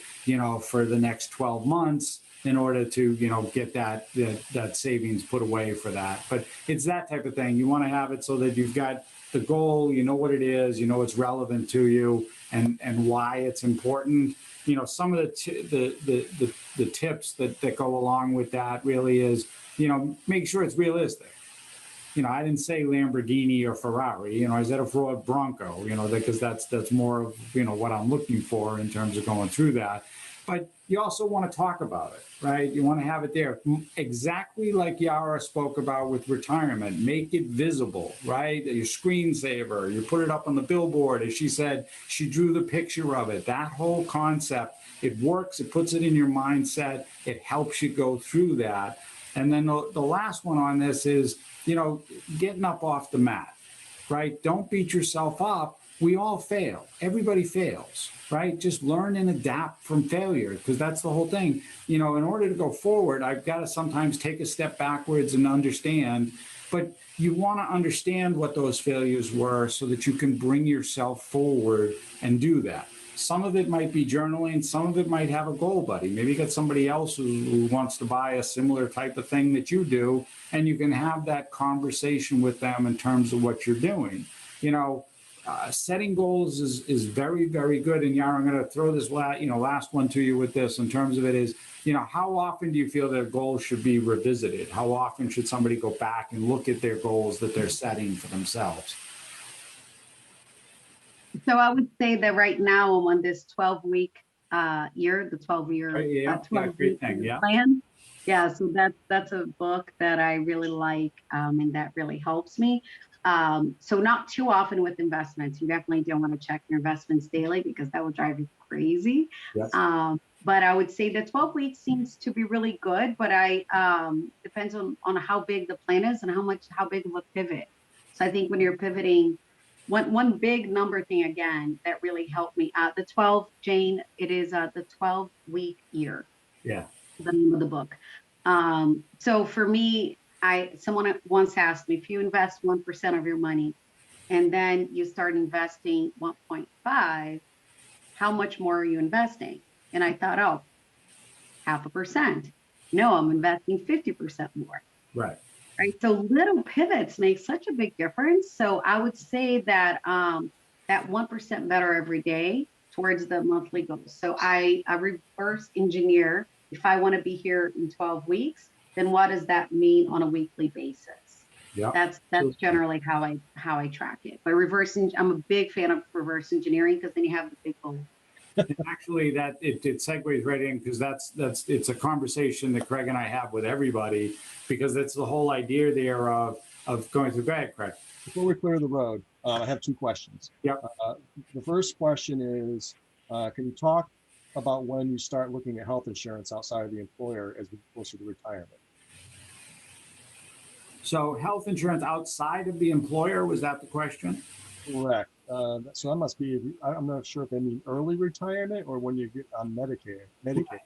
for the next 12 months, in order to, get that savings put away for that. But it's that type of thing. You want to have it so that you've got the goal, what it is, it's relevant to you, and why it's important. Some of the tips that go along with that really is, make sure it's realistic. I didn't say Lamborghini or Ferrari, I said a Ford Bronco, because that's more of, what I'm looking for in terms of going through that. But you also want to talk about it, right? You want to have it there. Exactly like Yara spoke about with retirement, make it visible, right? Your screensaver, you put it up on the billboard. As she said, she drew the picture of it. That whole concept, it works, it puts it in your mindset, it helps you go through that. And then the last one on this is, getting up off the mat, right? Don't beat yourself up. We all fail. Everybody fails, right? Just learn and adapt from failure, because that's the whole thing. In order to go forward, I've got to sometimes take a step backwards and understand, but you want to understand what those failures were so that you can bring yourself forward and do that. Some of it might be journaling. Some of it might have a goal buddy. Maybe you got somebody else who wants to buy a similar type of thing that you do, and you can have that conversation with them in terms of what you're doing. setting goals is very, very good. And Yara, I'm going to throw this last one to you with this in terms of it is, how often do you feel their goals should be revisited? How often should somebody go back and look at their goals that they're setting for themselves? So I would say that right now I'm on this 12-week year, the 12-year Yeah, 12-week great thing. Yeah. plan. Yeah, so that's a book that I really like, and that really helps me. So not too often with investments. You definitely don't want to check your investments daily because that will drive you crazy. Yes. But I would say the 12 weeks seems to be really good, but I depends on how big the plan is and how big of a pivot. So I think when you're pivoting, one big number thing again that really helped me out, the 12, Jane, it is the 12-week year. Yeah. The name of the book. So for me, someone once asked me, if you invest 1% of your money and then you start investing 1.5, how much more are you investing? And I thought, oh, 0.5%. No, I'm investing 50% more. Right. Right. So little pivots make such a big difference. So I would say that that 1% better every day towards the monthly goals. So I reverse engineer. If I want to be here in 12 weeks, then what does that mean on a weekly basis? Yeah. That's generally how I track it. But I'm a big fan of reverse engineering because then you have the big goal. Actually, that it segues right in because it's a conversation that Craig and I have with everybody because that's the whole idea there of going through. Go ahead, Craig. Before we clear the road, I have two questions. Yep. The first question is, can you talk about when you start looking at health insurance outside of the employer as we get closer to retirement? So health insurance outside of the employer, was that the question? Correct. So that must be, I'm not sure if they mean early retirement or when you get on Medicaid.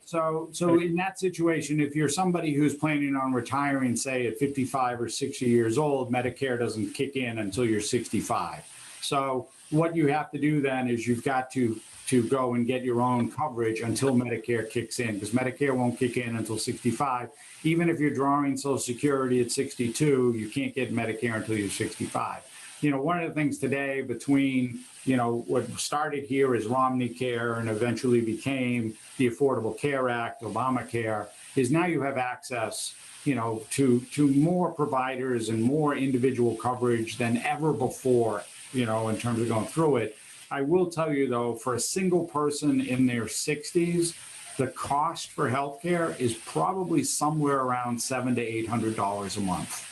So in that situation, if you're somebody who's planning on retiring, say at 55 or 60 years old, Medicare doesn't kick in until you're 65. So what you have to do then is you've got to go and get your own coverage until Medicare kicks in, because Medicare won't kick in until 65. Even if you're drawing Social Security at 62, you can't get Medicare until you're 65. One of the things today between, what started here as Romney Care and eventually became the Affordable Care Act, Obamacare, is now you have access, to more providers and more individual coverage than ever before, in terms of going through it. I will tell you, though, for a single person in their 60s, the cost for healthcare is probably somewhere around $700 to $800 a month.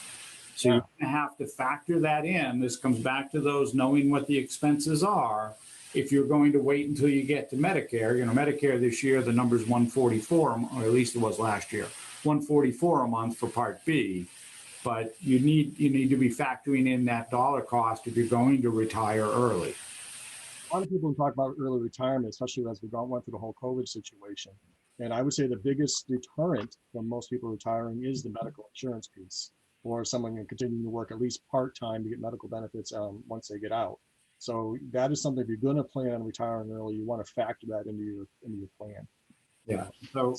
So you're going to have to factor that in. This comes back to those knowing what the expenses are. If you're going to wait until you get to Medicare, Medicare this year, the number is $144, or at least it was last year, $144 a month for Part B. But you need to be factoring in that dollar cost if you're going to retire early. A lot of people talk about early retirement, especially as we went through the whole COVID situation. And I would say the biggest deterrent from most people retiring is the medical insurance piece, or someone can continue to work at least part-time to get medical benefits once they get out. So that is something, if you're going to plan on retiring early, you want to factor that into your plan. Yeah. So,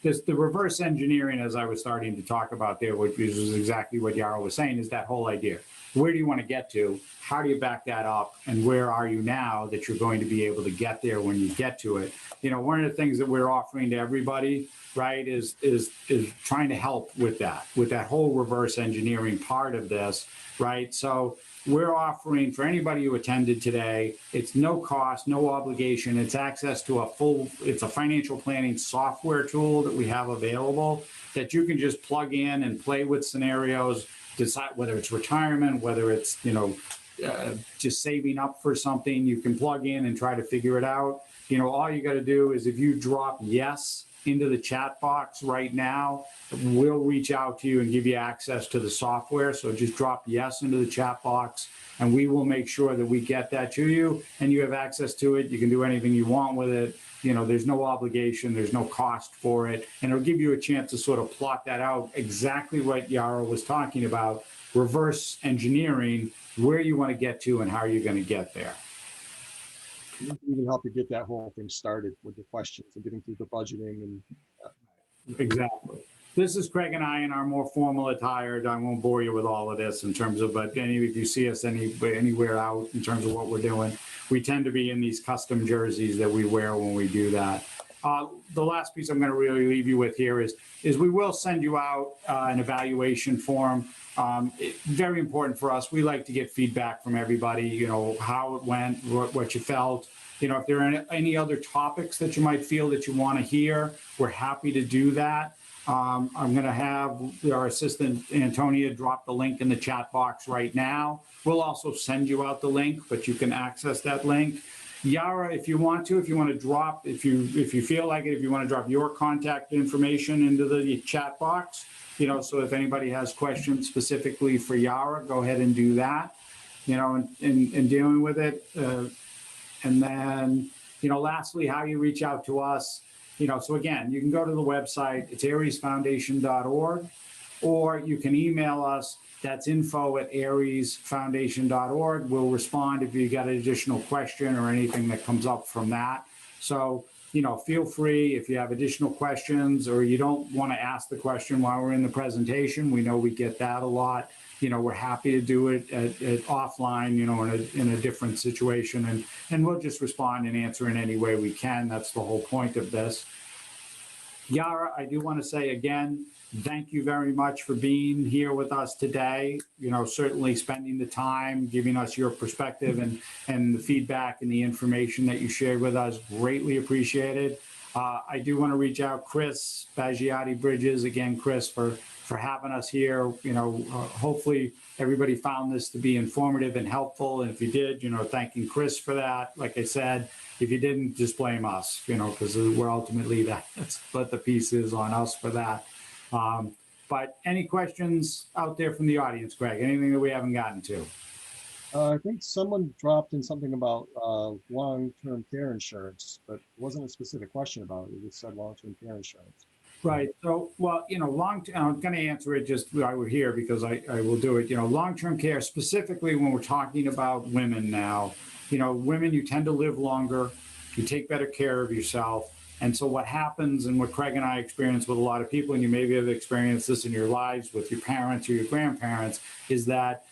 the reverse engineering, as I was starting to talk about there, which is exactly what Yara was saying, is that whole idea. Where do you want to get to? How do you back that up? And where are you now that you're going to be able to get there when you get to it? One of the things that we're offering to everybody, right, is trying to help with that whole reverse engineering part of this, right? So we're offering for anybody who attended today, it's no cost, no obligation. It's access to it's a financial planning software tool that we have available that you can just plug in and play with scenarios, decide whether it's retirement, whether it's, just saving up for something. You can plug in and try to figure it out. All you got to do is if you drop yes into the chat box right now, we'll reach out to you and give you access to the software. So just drop yes into the chat box and we will make sure that we get that to you and you have access to it. You can do anything you want with it. There's no obligation, there's no cost for it. And it'll give you a chance to sort of plot that out, exactly what Yara was talking about, reverse engineering, where you want to get to and how you're going to get there. It can even help you get that whole thing started with the questions and getting through the budgeting and Exactly. This is Craig and I in our more formal attire. I won't bore you with all of this in terms of, but if you see us anywhere out in terms of what we're doing, we tend to be in these custom jerseys that we wear when we do that. The last piece I'm going to really leave you with here is we will send you out an evaluation form. Very important for us. We like to get feedback from everybody, how it went, what you felt. If there are any other topics that you might feel that you want to hear, we're happy to do that. I'm going to have our assistant Antonia drop the link in the chat box right now. We'll also send you out the link, but you can access that link. Yara, if you want to drop, if you feel like it, if you want to drop your contact information into the chat box, so if anybody has questions specifically for Yara, go ahead and do that, in dealing with it. And then, lastly, how you reach out to us. So again, you can go to the website, it's aresfoundation.org, or you can email us, that's info@aresfoundation.org. We'll respond if you got an additional question or anything that comes up from that. So, feel free if you have additional questions or you don't want to ask the question while we're in the presentation. We know we get that a lot. We're happy to do it at offline, in a different situation, and we'll just respond and answer in any way we can. That's the whole point of this. Yara, I do want to say again, thank you very much for being here with us today. Certainly spending the time, giving us your perspective and the feedback and the information that you shared with us. Greatly appreciated. I do want to reach out, Chris Baggiati Bridges, again, Chris, for having us here. Hopefully everybody found this to be informative and helpful. And if you did, thanking Chris for that. Like I said, if you didn't, just blame us, because we're ultimately that's what the piece is on us for that. But any questions out there from the audience, Greg? Anything that we haven't gotten to? I think someone dropped in something about long-term care insurance, but it wasn't a specific question about it. It just said long-term care insurance. Right. So, well, I'm going to answer it just while we're here because I will do it. Long-term care, specifically when we're talking about women now, women, you tend to live longer, you take better care of yourself. And so what happens, and what Craig and I experience with a lot of people, and you maybe have experienced this in your lives with your parents or your grandparents, is that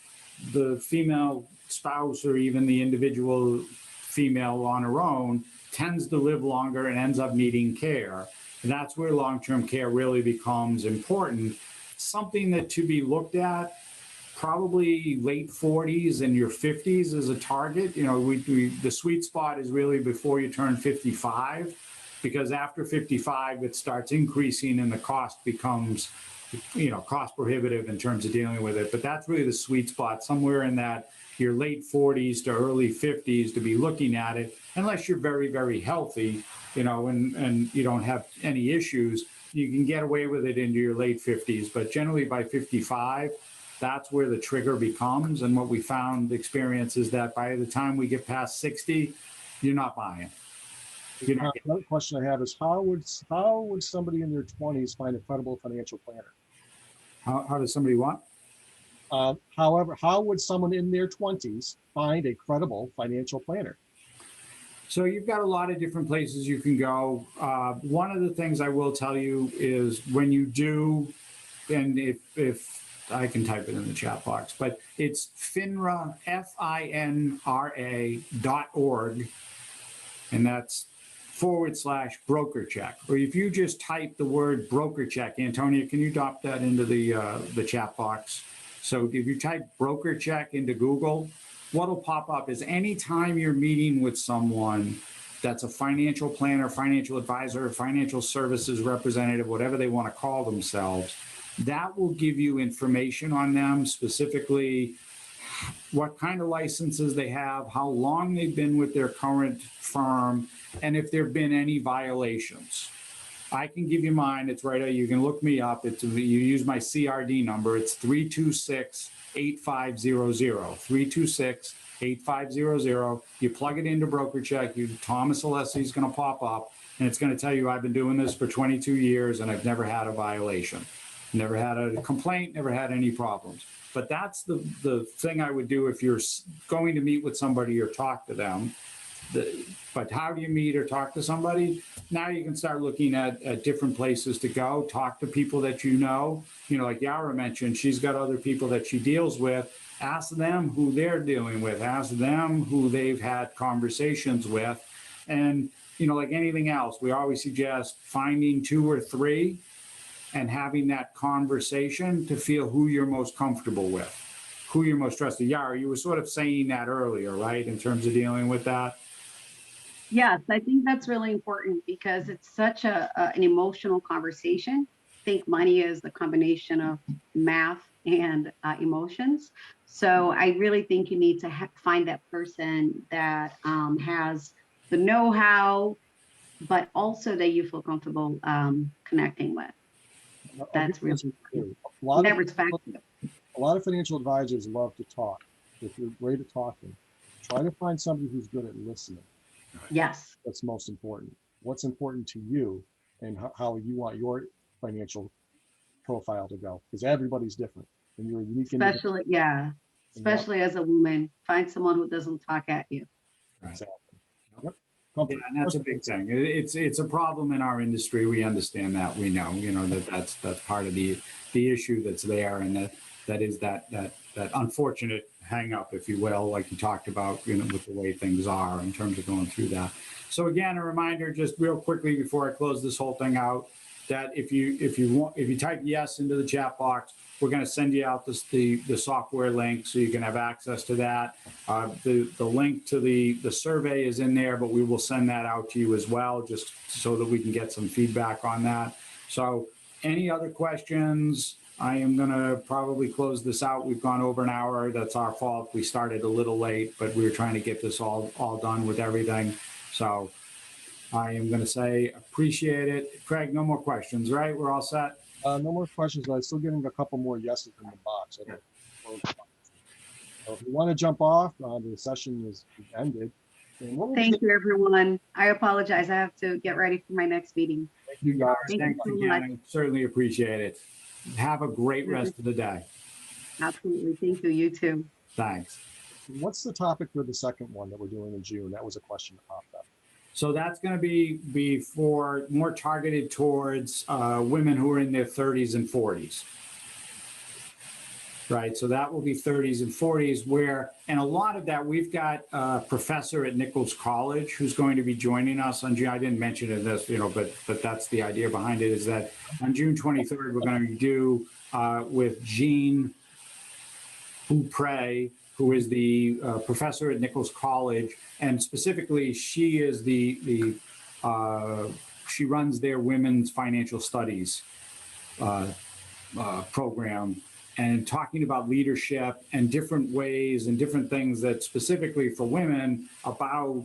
the female spouse or even the individual female on her own tends to live longer and ends up needing care. And that's where long-term care really becomes important. Something that to be looked at, probably late 40s and your 50s as a target. The sweet spot is really before you turn 55, because after 55, it starts increasing and the cost becomes, cost prohibitive in terms of dealing with it. But that's really the sweet spot, somewhere in that your late 40s to early 50s to be looking at it, unless you're very, very healthy, and you don't have any issues, you can get away with it into your late 50s. But generally by 55, that's where the trigger becomes. And what we found, the experience is that by the time we get past 60, you're not buying. Another question I have is how would somebody in their 20s find a credible financial planner? How does somebody what? How would someone in their 20s find a credible financial planner? So you've got a lot of different places you can go. One of the things I will tell you is when you do, and if I can type it in the chat box, but it's FINRA, FINRA.org, and that's /broker check. Or if you just type the word broker check, Antonia, can you drop that into the chat box? So if you type broker check into Google, what'll pop up is anytime you're meeting with someone that's a financial planner, financial advisor, financial services representative, whatever they want to call themselves, that will give you information on them, specifically what kind of licenses they have, how long they've been with their current firm, and if there have been any violations. I can give you mine. It's right there. You can look me up. You use my CRD number. It's 326-8500. 326-8500. You plug it into Broker Check. Thomas Alessi is going to pop up, and it's going to tell you I've been doing this for 22 years, and I've never had a violation. Never had a complaint, never had any problems. But that's the thing I would do if you're going to meet with somebody or talk to them. But how do you meet or talk to somebody? Now you can start looking at different places to go, talk to people that you know. Like Yara mentioned, she's got other people that she deals with. Ask them who they're dealing with. Ask them who they've had conversations with. And, like anything else, we always suggest finding 2 or 3 and having that conversation to feel who you're most comfortable with, who you're most trusted. Yara, you were sort of saying that earlier, right, in terms of dealing with that? Yes, I think that's really important because it's such an emotional conversation. I think money is the combination of math and emotions. So I really think you need to find that person that has the know-how, but also that you feel comfortable connecting with. That's really important. That respect you. A lot of financial advisors love to talk. If you're great at talking, try to find somebody who's good at listening. Yes. That's most important. What's important to you and how you want your financial profile to go, because everybody's different and you're a unique individual. Especially as a woman, find someone who doesn't talk at you. Exactly. Yep. Yeah, and that's a big thing. It's a problem in our industry. We understand that. We know, that's part of the issue that's there, and that is that unfortunate hang up, if you will, like you talked about, with the way things are in terms of going through that. So again, a reminder, just real quickly before I close this whole thing out, that if you type yes into the chat box, we're going to send you out the software link so you can have access to that. The link to the survey is in there, but we will send that out to you as well, just so that we can get some feedback on that. So any other questions? I am going to probably close this out. We've gone over an hour. That's our fault. We started a little late, but we were trying to get this all done with everything. So I am going to say appreciate it. Craig, no more questions, right? We're all set? No more questions, but I'm still getting a couple more yeses in the box. So if you want to jump off, the session is ended. Thank you, everyone. I apologize. I have to get ready for my next meeting. Thank you, guys. Thanks again. I certainly appreciate it. Have a great rest of the day. Absolutely. Thank you. You too. Thanks. What's the topic for the second one that we're doing in June? That was a question that popped up. So that's going to be for more targeted towards women who are in their 30s and 40s. Right, so that will be 30s and 40s, and a lot of that, we've got a professor at Nichols College who's going to be joining us on June. I didn't mention it in this, but that's the idea behind it, is that on June 23rd, we're going to do with Jean Beaupre, who is the professor at Nichols College, and specifically, she is she runs their women's financial studies program, and talking about leadership and different ways and different things that specifically for women about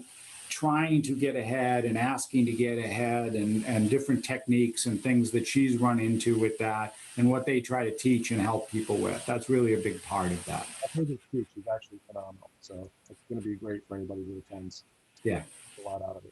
trying to get ahead and asking to get ahead, and different techniques and things that she's run into with that and what they try to teach and help people with. That's really a big part of that. I've heard this speech is actually phenomenal. So it's going to be great for anybody who attends. Yeah. A lot out of it.